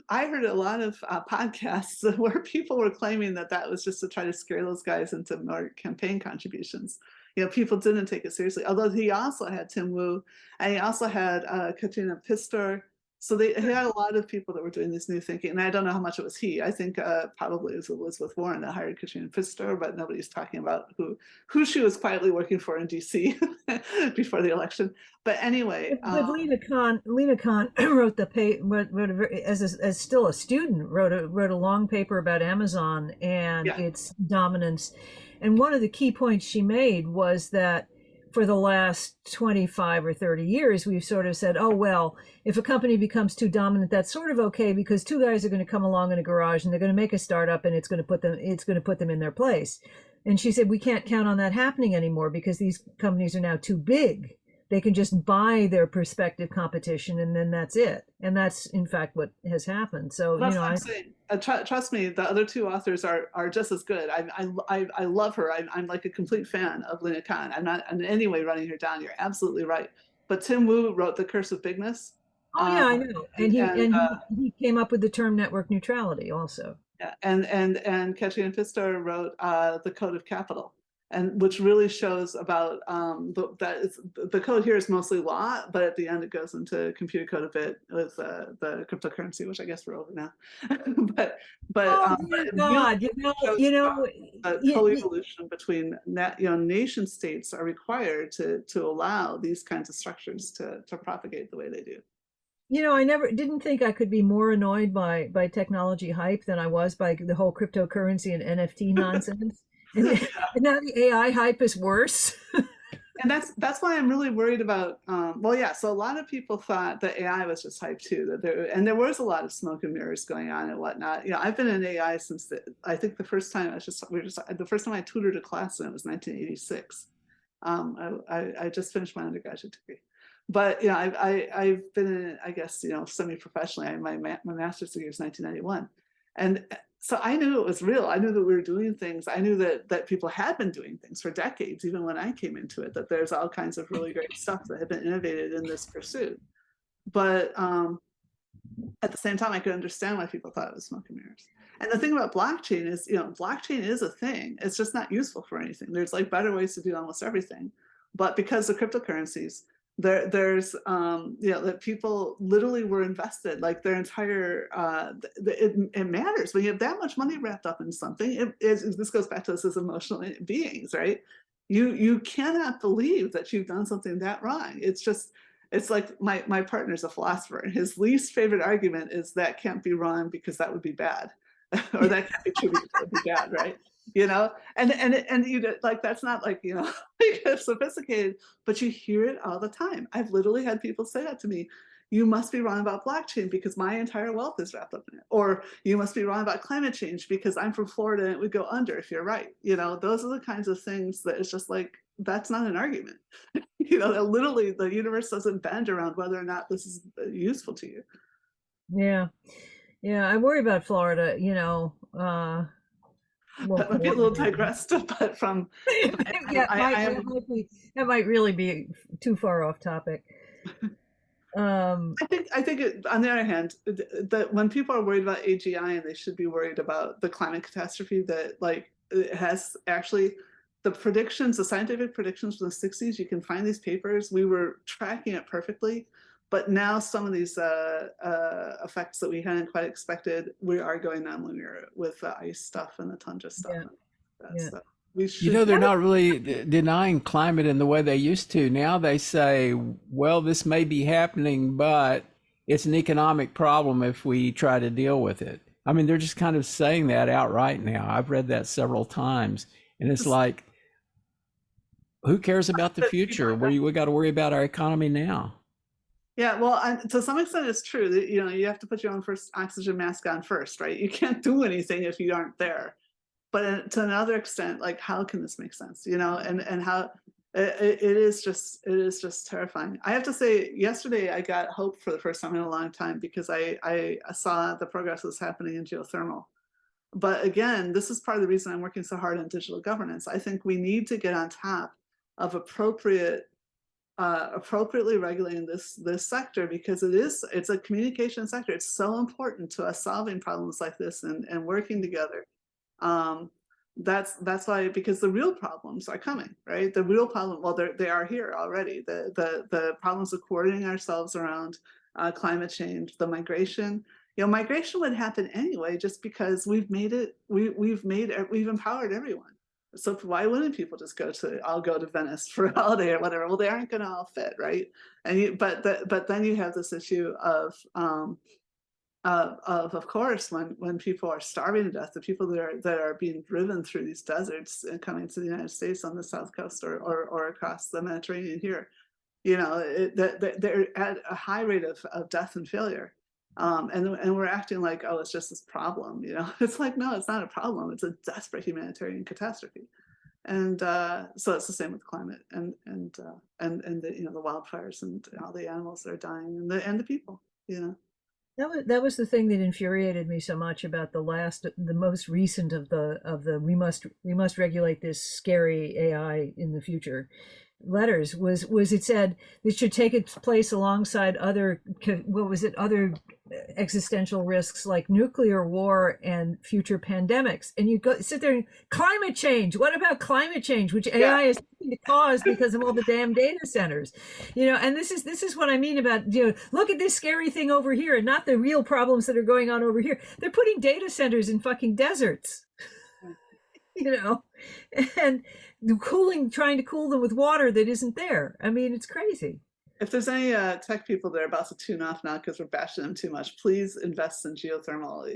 Speaker 2: I heard a lot of podcasts where people were claiming that was just to try to scare those guys into more campaign contributions. People didn't take it seriously. Although he also had Tim Wu, and he also had Katrina Pistor. So he had a lot of people that were doing this new thinking. And I don't know how much it was he. I think probably it was Elizabeth Warren that hired Katrina Pistor, but nobody's talking about who she was quietly working for in DC before the election. But anyway,
Speaker 4: but Lena Khan wrote as still a student, wrote a long paper about Amazon and its dominance. And one of the key points she made was that for the last 25 or 30 years, we've sort of said, oh, well, if a company becomes too dominant, that's sort of okay because two guys are going to come along in a garage and they're going to make a startup and it's going to put them in their place. And she said, we can't count on that happening anymore because these companies are now too big. They can just buy their prospective competition and then that's it. And that's in fact what has happened. So,
Speaker 2: that's what I'm saying. Trust me, the other two authors are just as good. I love her. I'm like a complete fan of Lena Khan. I'm not in any way running her down. You're absolutely right. But Tim Wu wrote The Curse of Bigness.
Speaker 4: Oh yeah, I know. And he came up with the term network neutrality also.
Speaker 2: Yeah, and Katrina Pistor wrote The Code of Capital. And which really shows about the code here is mostly law, but at the end it goes into computer code a bit with the cryptocurrency, which I guess we're over now. but
Speaker 4: oh my God,
Speaker 2: the co-evolution between nation states are required to allow these kinds of structures to propagate the way they do.
Speaker 4: I didn't think I could be more annoyed by technology hype than I was by the whole cryptocurrency and NFT nonsense. And now the AI hype is worse.
Speaker 2: And that's why I'm really worried about. So a lot of people thought that AI was just hype too. There was a lot of smoke and mirrors going on and whatnot. I've been in AI since I think the first time the first time I tutored a class in it was 1986. I just finished my undergraduate degree, but I've been in it, I guess semi-professionally. My master's degree was 1991, and so I knew it was real. I knew that we were doing things. I knew that people had been doing things for decades, even when I came into it, that there's all kinds of really great stuff that had been innovated in this pursuit. But at the same time, I could understand why people thought it was smoke and mirrors. And the thing about blockchain is, blockchain is a thing. It's just not useful for anything. There's like better ways to do almost everything. But because of cryptocurrencies, there's that people literally were invested, like their entire it matters when you have that much money wrapped up in something. This goes back to us as emotional beings, right? You cannot believe that you've done something that wrong. It's like my partner's a philosopher, and his least favorite argument is that can't be wrong because that would be bad, or that can't be true because that would be bad, right? And like that's not like sophisticated, but you hear it all the time. I've literally had people say that to me. You must be wrong about blockchain because my entire wealth is wrapped up in it. Or you must be wrong about climate change because I'm from Florida and it would go under if you're right. Those are the kinds of things that it's just like, that's not an argument. You know, that literally the universe doesn't bend around whether or not this is useful to you.
Speaker 4: Yeah. Yeah. I worry about Florida, you know,
Speaker 2: That might be a little digressed, but from
Speaker 4: yeah,
Speaker 2: I am.
Speaker 4: that might really be too far off topic.
Speaker 2: I think on the other hand, that when people are worried about AGI, and they should be worried about the climate catastrophe, that like it has actually the predictions, the scientific predictions from the 60s, you can find these papers. We were tracking it perfectly, but now some of these effects that we hadn't quite expected, we are going nonlinear with the ice stuff and the tundra stuff.
Speaker 4: Yeah.
Speaker 2: And that
Speaker 4: Yeah.
Speaker 2: stuff. We should.
Speaker 3: You know, they're not really denying climate in the way they used to. Now they say, well, this may be happening, but it's an economic problem if we try to deal with it. I mean, they're just kind of saying that outright now. I've read that several times. And it's like, who cares about the future? We got to worry about our economy now.
Speaker 2: Yeah, well, to some extent, it's true that, you know, you have to put your own first oxygen mask on first, right? You can't do anything if you aren't there. But to another extent, like, how can this make sense? You know, and how it is just terrifying. I have to say, yesterday I got hope for the first time in a long time, because I saw the progress that's happening in geothermal. But again, this is part of the reason I'm working so hard on digital governance. I think we need to get on top of appropriately regulating this sector, because it's a communication sector. It's so important to us solving problems like this and working together. That's why, because the real problems are coming, right? The real problem, well, they are here already. The problems of coordinating ourselves around climate change, the migration. You know, migration would happen anyway, just because we've empowered everyone. So why wouldn't people just I'll go to Venice for a holiday or whatever? Well, they aren't going to all fit, right? And but then you have this issue of course, when people are starving to death, the people that are being driven through these deserts and coming to the United States on the South Coast or across the Mediterranean here, you know, they're at a high rate of death and failure. And we're acting like, oh, it's just this problem, you know. It's like, no, it's not a problem. It's a desperate humanitarian catastrophe. And so it's the same with climate and the, you know, the wildfires and all the animals that are dying and the people, you know.
Speaker 4: That was the thing that infuriated me so much about the most recent of the we must regulate this scary AI in the future letters was it said it should take its place alongside other existential risks like nuclear war and future pandemics. And you sit there and climate change. What about climate change, which AI is to cause because of all the damn data centers? You know, and this is what I mean about, you know, look at this scary thing over here and not the real problems that are going on over here. They're putting data centers in fucking deserts. You know, and trying to cool them with water that isn't there. I mean, it's crazy.
Speaker 2: If there's any tech people that are about to tune off now because we're bashing them too much, please invest in geothermal.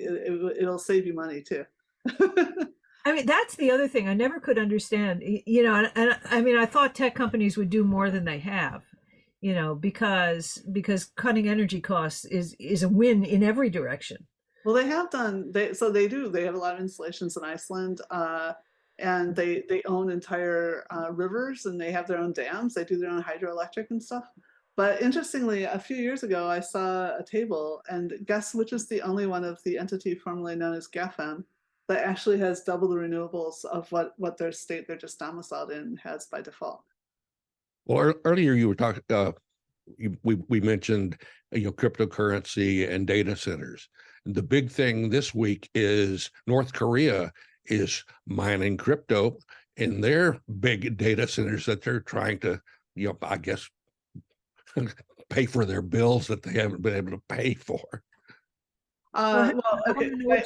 Speaker 2: It'll save you money too.
Speaker 4: I mean, that's the other thing I never could understand. You know, and I mean, I thought tech companies would do more than they have. You know, because cutting energy costs is a win in every direction.
Speaker 2: Well, they have done. They have a lot of installations in Iceland, and they own entire rivers, and they have their own dams. They do their own hydroelectric and stuff. But interestingly, a few years ago, I saw a table, and guess which is the only one of the entity formerly known as GAFM that actually has double the renewables of what their state they're just domiciled in has by default.
Speaker 1: Well, earlier you were talking. We mentioned, you know, cryptocurrency and data centers. The big thing this week is North Korea is mining crypto in their big data centers that they're trying to, you know, I guess, pay for their bills that they haven't been able to pay for.
Speaker 2: Well, okay, wait.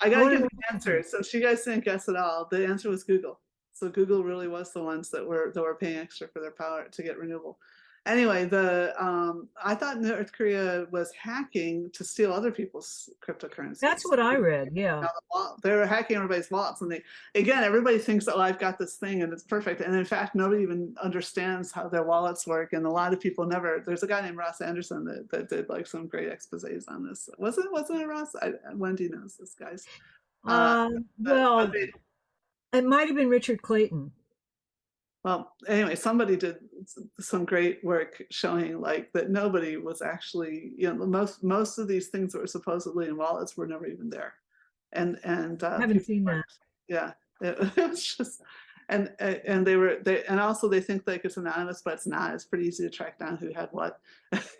Speaker 2: I gotta give you the answer. So you guys didn't guess at all. The answer was Google. So Google really was the ones that were paying extra for their power to get renewable. Anyway, I thought North Korea was hacking to steal other people's cryptocurrencies.
Speaker 4: That's what I read. Yeah,
Speaker 2: they were hacking everybody's wallets, and everybody thinks, oh, I've got this thing and it's perfect, and in fact, nobody even understands how their wallets work, and a lot of people never. There's a guy named Ross Anderson that did like some great exposés on this. Wasn't it Ross? Wendy knows this guy's.
Speaker 4: Well, it might have been Richard Clayton.
Speaker 2: Well, anyway, somebody did some great work showing like that nobody was actually, most of these things that were supposedly in wallets were never even there. And
Speaker 4: I haven't
Speaker 2: people
Speaker 4: seen
Speaker 2: weren't,
Speaker 4: that.
Speaker 2: yeah, it was just, and and also they think like it's anonymous, but it's not. It's pretty easy to track down who had what.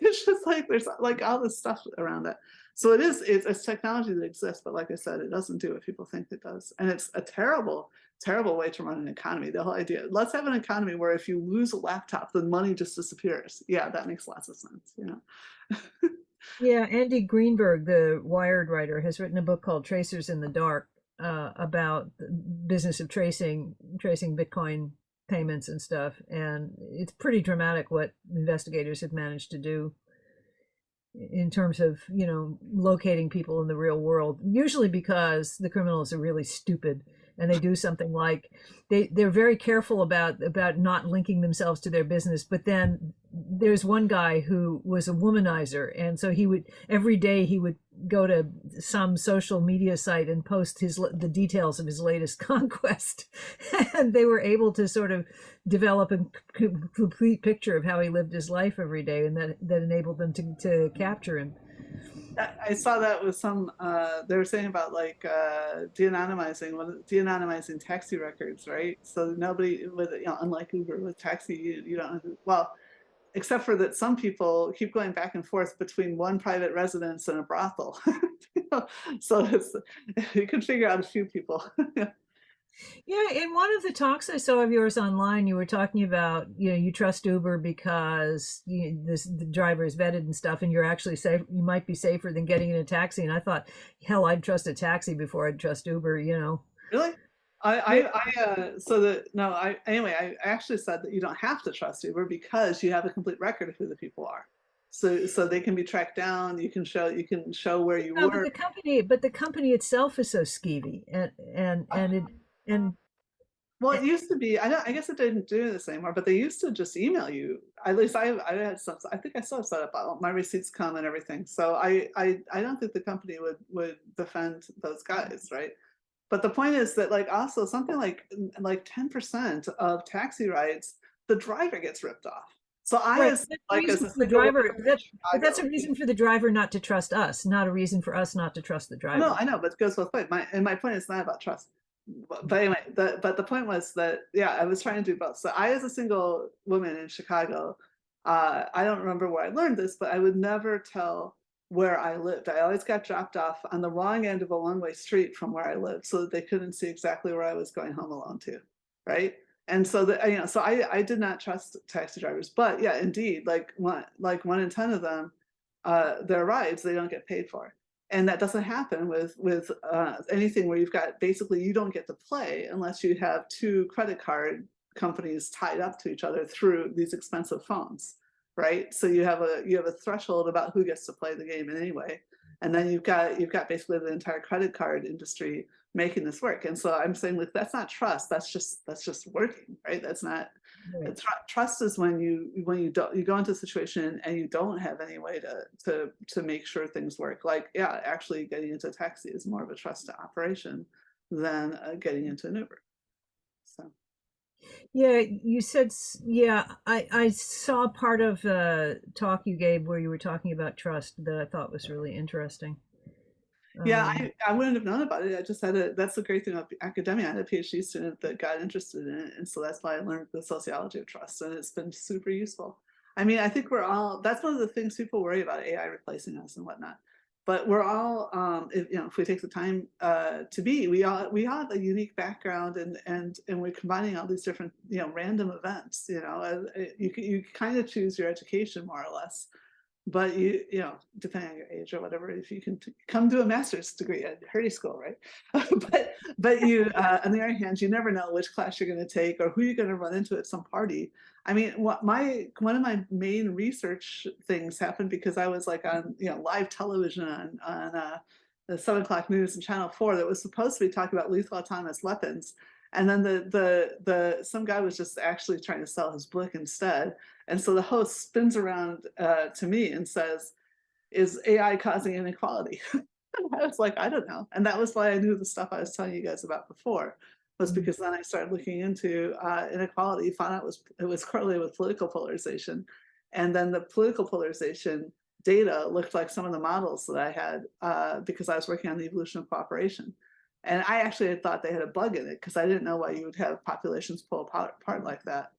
Speaker 2: It's just like there's like all this stuff around that. So it's technology that exists, but like I said, it doesn't do what people think it does, and it's a terrible way to run an economy. The whole idea, let's have an economy where if you lose a laptop, then money just disappears. Yeah, that makes lots of sense,
Speaker 4: Yeah, Andy Greenberg, the Wired writer, has written a book called Tracers in the Dark, about the business of tracing Bitcoin payments and stuff. And it's pretty dramatic what investigators have managed to do in terms of, locating people in the real world, usually because the criminals are really stupid and they do something like they're very careful about not linking themselves to their business. But then there's one guy who was a womanizer, and so every day he would go to some social media site and post the details of his latest conquest, and they were able to sort of develop a complete picture of how he lived his life every day, and that enabled them to capture him.
Speaker 2: I saw that with some, they were saying about like de-anonymizing taxi records, right? So nobody with, unlike Uber with taxi, you don't know who, well, except for that some people keep going back and forth between one private residence and a brothel. So you can figure out a few people.
Speaker 4: Yeah, in one of the talks I saw of yours online, you were talking about, you trust Uber because the driver is vetted and stuff, and you're actually safe. You might be safer than getting in a taxi. And I thought, hell, I'd trust a taxi before I'd trust Uber.
Speaker 2: Really? Anyway, I actually said that you don't have to trust Uber because you have a complete record of who the people are. So they can be tracked down. You can show where you
Speaker 4: No,
Speaker 2: were.
Speaker 4: but the company itself is so skeevy, and
Speaker 2: Well, it used to be. I guess it didn't do this anymore. But they used to just email you. At least I had some. I think I still have set up. My receipts come and everything. So I don't think the company would defend those guys, right? But the point is that like also something like 10% of taxi rides, the driver gets ripped off. So as
Speaker 4: the driver, that's a reason for the driver not to trust us, not a reason for us not to trust the driver.
Speaker 2: No, I know, but it goes both ways. My point is not about trust. But anyway, but the point was that, yeah, I was trying to do both. So I, as a single woman in Chicago, I don't remember where I learned this, but I would never tell where I lived. I always got dropped off on the wrong end of a one-way street from where I lived, so that they couldn't see exactly where I was going home alone to, right? And so so I did not trust taxi drivers. But yeah, indeed, like 1 in 10 of them, their rides they don't get paid for. And that doesn't happen with anything where you've got basically you don't get to play unless you have two credit card companies tied up to each other through these expensive phones, right? So you have a threshold about who gets to play the game in any way, and then you've got basically the entire credit card industry making this work. And so I'm saying, like, that's not trust. That's just working, right? That's not. Right. Trust is when you go into a situation and you don't have any way to make sure things work. Like, yeah, actually getting into a taxi is more of a trust operation than getting into an Uber. So.
Speaker 4: Yeah, you said, yeah, I saw part of the talk you gave where you were talking about trust that I thought was really interesting.
Speaker 2: Yeah, I wouldn't have known about it. I just that's the great thing about academia. I had a PhD student that got interested in it. And so that's why I learned the sociology of trust. And it's been super useful. I mean, I think that's one of the things people worry about AI replacing us and whatnot. But we're all, if we take the time we all have a unique background and we're combining all these different, random events, you kind of choose your education more or less. But depending on your age or whatever, if you can come to a master's degree at Hurdy School, right? but you, on the other hand, you never know which class you're going to take or who you're going to run into at some party. I mean, one of my main research things happened because I was like on live television on the 7 o'clock news and Channel 4 that was supposed to be talking about lethal autonomous weapons. And then some guy was just actually trying to sell his book instead. And so the host spins around to me and says, "Is AI causing inequality?" I was like, I don't know. And that was why I knew the stuff I was telling you guys about before. was because then I started looking into inequality, found out it was correlated with political polarization. And then the political polarization data looked like some of the models that I had because I was working on the evolution of cooperation. And I actually had thought they had a bug in it because I didn't know why you would have populations pull apart like that.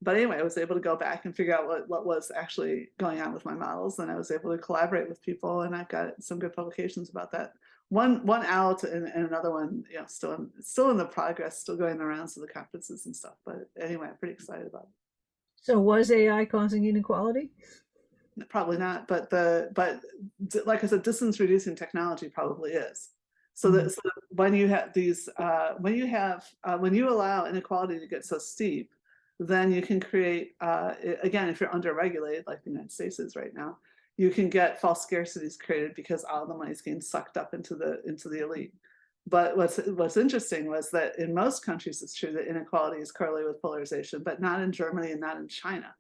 Speaker 2: But anyway, I was able to go back and figure out what was actually going on with my models, and I was able to collaborate with people, and I've got some good publications about that. One out, and another one, still in the progress, still going around to the conferences and stuff. But anyway, I'm pretty excited about it.
Speaker 4: So was AI causing inequality?
Speaker 2: Probably not, but like I said, distance reducing technology probably is. So that when you have these, when you allow inequality to get so steep, then you can create, again, if you're under-regulated, like the United States is right now, you can get false scarcities created because all the money is getting sucked up into the elite. But what's interesting was that in most countries, it's true that inequality is correlated with polarization, but not in Germany and not in China.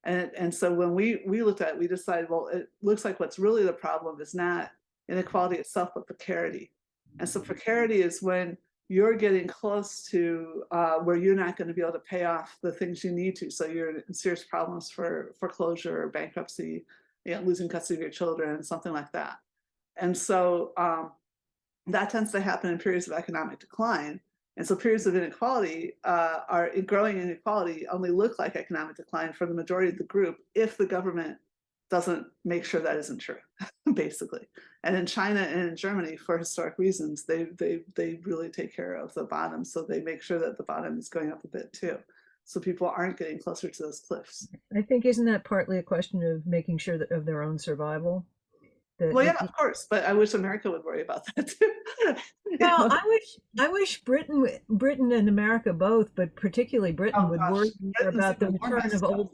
Speaker 2: And so when we looked at it, we decided, well, it looks like what's really the problem is not inequality itself, but precarity. And so precarity is when you're getting close to where you're not going to be able to pay off the things you need to. So you're in serious problems for foreclosure or bankruptcy, losing custody of your children, something like that. And so that tends to happen in periods of economic decline. And so periods of inequality growing inequality only look like economic decline for the majority of the group if the government doesn't make sure that isn't true, basically. And in China and in Germany, for historic reasons, they really take care of the bottom. So they make sure that the bottom is going up a bit too. So people aren't getting closer to those cliffs.
Speaker 4: I think, isn't that partly a question of making sure that of their own survival?
Speaker 2: Well, yeah, of course, but I wish America would worry about that too.
Speaker 4: Well, I wish Britain and America both, but particularly Britain would worry more about the return of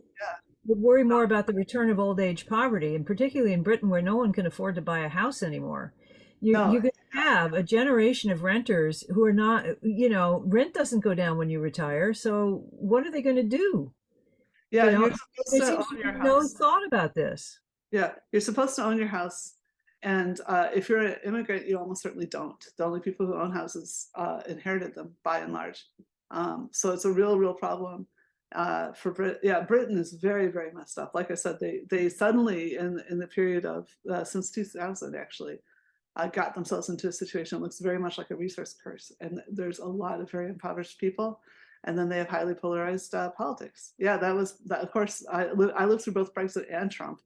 Speaker 4: would worry more about the return of old age poverty, and particularly in Britain, where no one can afford to buy a house anymore. You can have a generation of renters who are not, rent doesn't go down when you retire. So what are they going to do?
Speaker 2: Yeah, you're supposed to own your house.
Speaker 4: No thought about this.
Speaker 2: Yeah, you're supposed to own your house. And if you're an immigrant, you almost certainly don't. The only people who own houses inherited them by and large. So it's a real problem for Britain. Yeah, Britain is very, very messed up. Like I said, they suddenly in the period of since 2000 actually got themselves into a situation that looks very much like a resource curse. And there's a lot of very impoverished people. And then they have highly polarized politics. Yeah, that. Of course, I lived through both Brexit and Trump.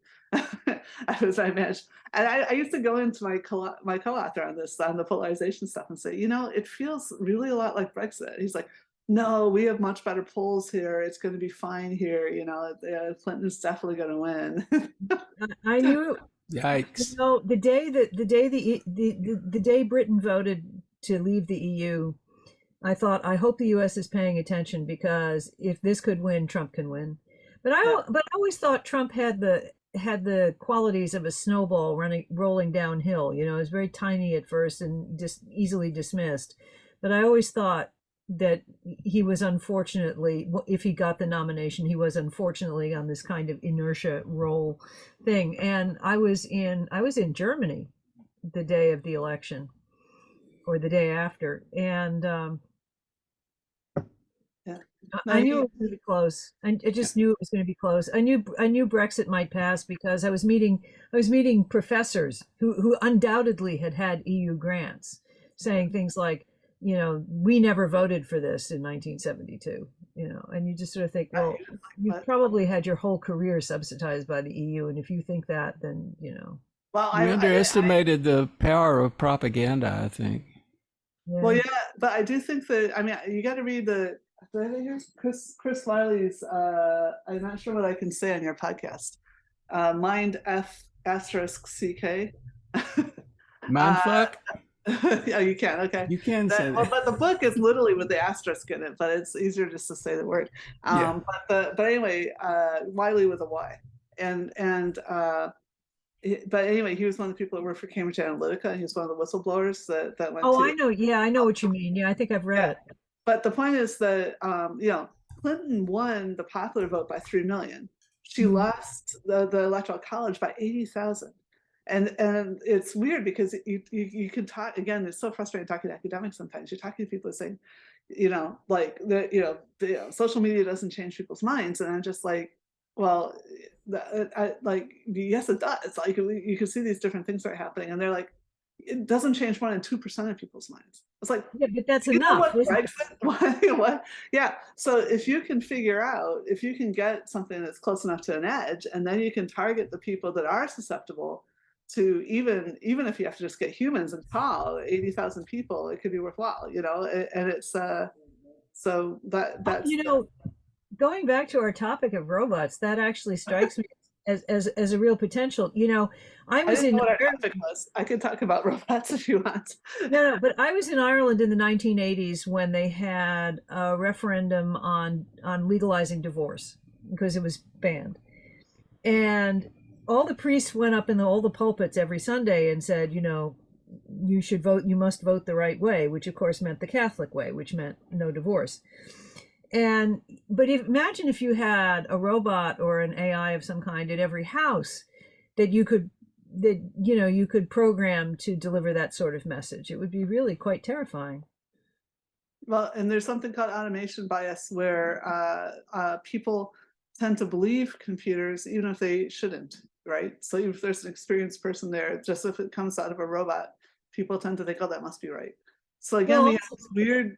Speaker 2: As I managed, and I used to go into my co-author on this, on the polarization stuff, and say, it feels really a lot like Brexit. He's like, no, we have much better polls here. It's going to be fine here. Clinton's definitely going to win.
Speaker 4: I knew.
Speaker 3: Yikes!
Speaker 4: The day Britain voted to leave the EU, I thought, I hope the U.S. is paying attention, because if this could win, Trump can win. But I always thought Trump had the qualities of a snowball rolling downhill. It was very tiny at first and just easily dismissed. But I always thought that he was, unfortunately, if he got the nomination, he was unfortunately on this kind of inertia roll thing. And I was in Germany the day of the election, or the day after, and I knew it was going to be close. I just knew it was going to be close. I knew Brexit might pass because I was meeting professors who undoubtedly had EU grants, saying things like, we never voted for this in 1972. And you just sort of think, well, you probably had your whole career subsidized by the EU, and if you think that, then
Speaker 2: Well,
Speaker 3: we underestimated the power of propaganda, I think.
Speaker 2: Yeah. Well, yeah, but I do think that you got to read Chris Wiley's, I'm not sure what I can say on your podcast, Mind *CK.
Speaker 3: Mindfuck?
Speaker 2: Yeah, you can. Okay.
Speaker 3: You can say that.
Speaker 2: Well, but the book is literally with the asterisk in it, but it's easier just to say the word. But anyway, Wiley with a Y. But anyway, he was one of the people that worked for Cambridge Analytica. He was one of the whistleblowers that went
Speaker 4: I know. Yeah, I know what you mean. Yeah, I think I've read it.
Speaker 2: But the point is that, Clinton won the popular vote by 3 million. She lost the Electoral College by 80,000. And it's weird because you can talk, again, it's so frustrating talking to academics sometimes. You're talking to people saying, social media doesn't change people's minds. And I'm just like, well, yes, it does. Like, you can see these different things that are happening, and they're like, it doesn't change more than 2% of people's minds. It's like,
Speaker 4: Yeah, but that's
Speaker 2: you know
Speaker 4: enough.
Speaker 2: what Brexit? What? Yeah. So if you can figure out, if you can get something that's close enough to an edge, and then you can target the people that are susceptible to, even if you have to just get humans and call 80,000 people, it could be worthwhile, and it's so that's
Speaker 4: Going back to our topic of robots, that actually strikes me as a real potential. I was
Speaker 2: didn't
Speaker 4: in
Speaker 2: know what our topic was. I could talk about robots if you want.
Speaker 4: No, but I was in Ireland in the 1980s when they had a referendum on legalizing divorce because it was banned. And all the priests went up in all the pulpits every Sunday and said, you should vote, you must vote the right way, which of course meant the Catholic way, which meant no divorce. But imagine if you had a robot or an AI of some kind at every house that you could program to deliver that sort of message. It would be really quite terrifying.
Speaker 2: Well, and there's something called automation bias where people tend to believe computers even if they shouldn't, right? So if there's an experienced person there, just if it comes out of a robot, people tend to think, oh, that must be right. So again, we have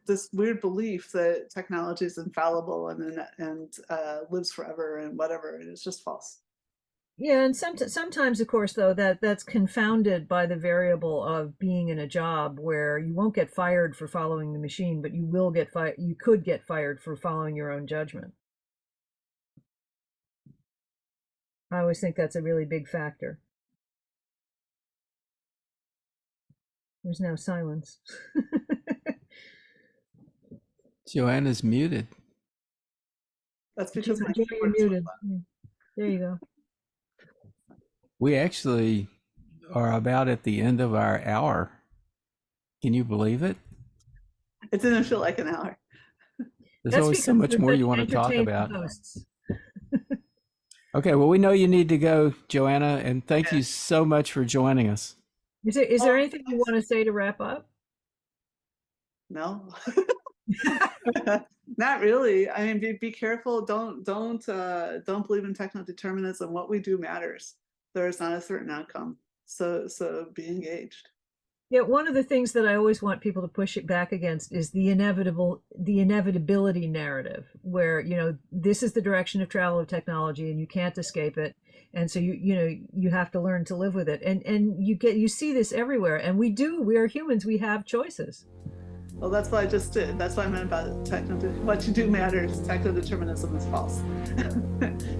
Speaker 2: this weird belief that technology is infallible and lives forever and whatever, and it's just false.
Speaker 4: Yeah, and sometimes, of course, though, that's confounded by the variable of being in a job where you won't get fired for following the machine, but you will get fired. You could get fired for following your own judgment. I always think that's a really big factor. There's now silence.
Speaker 3: Joanna's muted.
Speaker 2: That's because my
Speaker 4: you're muted. There you go.
Speaker 3: We actually are about at the end of our hour. Can you believe it?
Speaker 2: It didn't feel like an hour.
Speaker 3: There's always so much more you want to talk about. Okay, well, we know you need to go, Joanna, and thank you so much for joining us.
Speaker 4: Is there anything you want to say to wrap up?
Speaker 2: No. Not really. I mean, be careful. Don't believe in techno-determinism. What we do matters. There is not a certain outcome. So be engaged.
Speaker 4: Yeah, one of the things that I always want people to push it back against is the inevitability narrative, where this is the direction of travel of technology and you can't escape it, and so you have to learn to live with it. And you see this everywhere, and we are humans. We have choices.
Speaker 2: Well, that's what I just did. That's what I meant about what you do matters. Techno-determinism is false.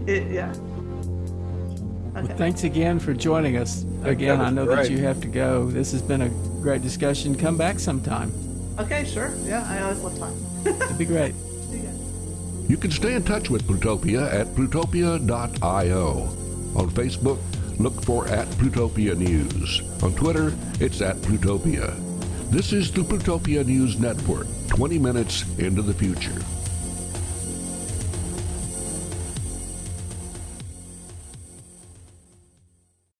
Speaker 2: Yeah. Okay.
Speaker 3: Well, thanks again for joining us. Again, I know that you have to go. This has been a great discussion. Come back sometime.
Speaker 2: Okay, sure. Yeah, I always love time.
Speaker 3: It'd be great.
Speaker 2: See ya.
Speaker 1: You can stay in touch with Plutopia at plutopia.io. On Facebook, look for @Plutopia News. On Twitter, it's @Plutopia. This is the Plutopia News Network, 20 minutes into the future.